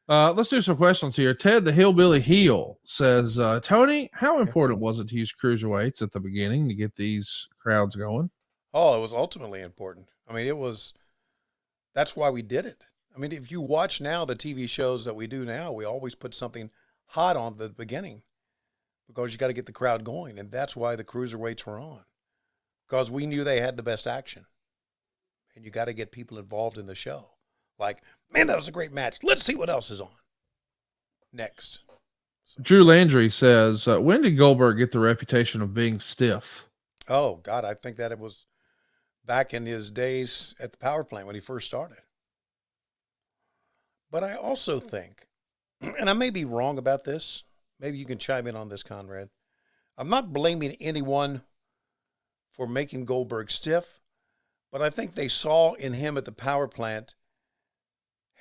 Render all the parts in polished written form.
Let's do some questions here. Ted the Hillbilly Heel says, Tony, how important was it to use cruiserweights at the beginning to get these crowds going? Oh, it was ultimately important. I mean, that's why we did it. I mean, if you watch now the TV shows that we do now, we always put something hot on the beginning because you got to get the crowd going. And that's why the cruiserweights were on, because we knew they had the best action. And you got to get people involved in the show. Like, man, that was a great match. Let's see what else is on. Next. So. Drew Landry says, when did Goldberg get the reputation of being stiff? Oh, God, I think that it was back in his days at the power plant when he first started. But I also think, and I may be wrong about this, maybe you can chime in on this, Conrad. I'm not blaming anyone for making Goldberg stiff, but I think they saw in him at the power plant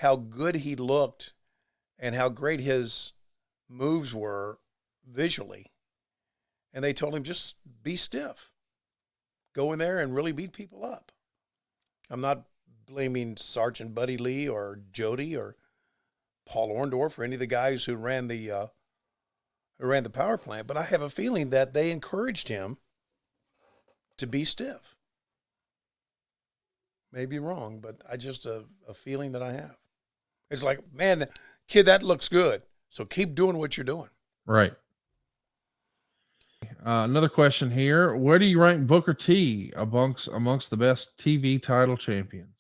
how good he looked and how great his moves were visually. And they told him, just be stiff. Go in there and really beat people up. I'm not blaming Sergeant Buddy Lee or Jody or Paul Orndorff or any of the guys who ran the power plant, but I have a feeling that they encouraged him to be stiff. Maybe wrong, but I just a feeling that I have. It's like, man, kid, that looks good. So keep doing what you're doing. Right. Another question here. Where do you rank Booker T amongst the best TV title champions?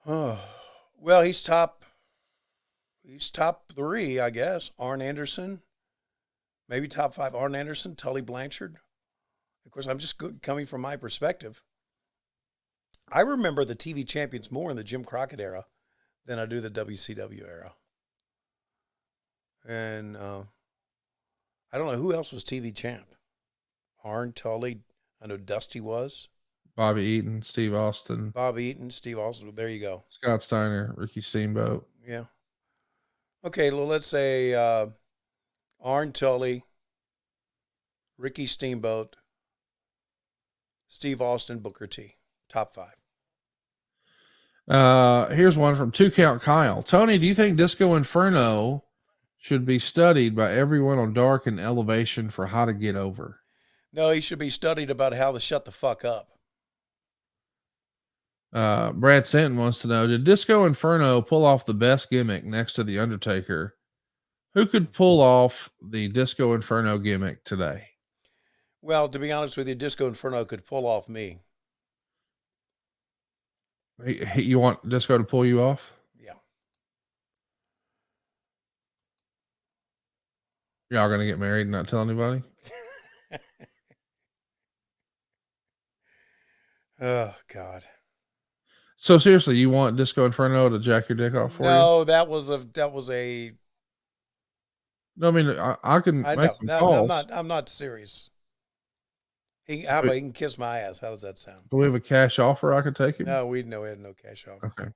Oh, well, he's top 3, I guess. Arn Anderson, maybe top 5. Arn Anderson, Tully Blanchard. Of course, I'm just coming from my perspective. I remember the TV champions more in the Jim Crockett era than I do the WCW era. And I don't know who else was TV champ. Arn, Tully, I know Dusty was. Bobby Eaton, Steve Austin. Bobby Eaton, Steve Austin. There you go. Scott Steiner, Ricky Steamboat. Yeah. Okay, well, let's say Arn, Tully, Ricky Steamboat, Steve Austin, Booker T. Top 5. Here's one from 2 Count Kyle. Tony, do you think Disco Inferno should be studied by everyone on Dark and Elevation for how to get over? No, he should be studied about how to shut the fuck up. Brad Stanton wants to know, did Disco Inferno pull off the best gimmick next to The Undertaker? Who could pull off the Disco Inferno gimmick today? Well, to be honest with you, Disco Inferno could pull off me. You want Disco to pull you off? Yeah. Y'all gonna get married and not tell anybody? Oh, God. So seriously, you want Disco Inferno to jack your dick off for you? No, that was a. No, I mean, I can make some calls. I'm not serious. How about he can kiss my ass? How does that sound? Do we have a cash offer I could take him? No, we had no cash offer. Okay.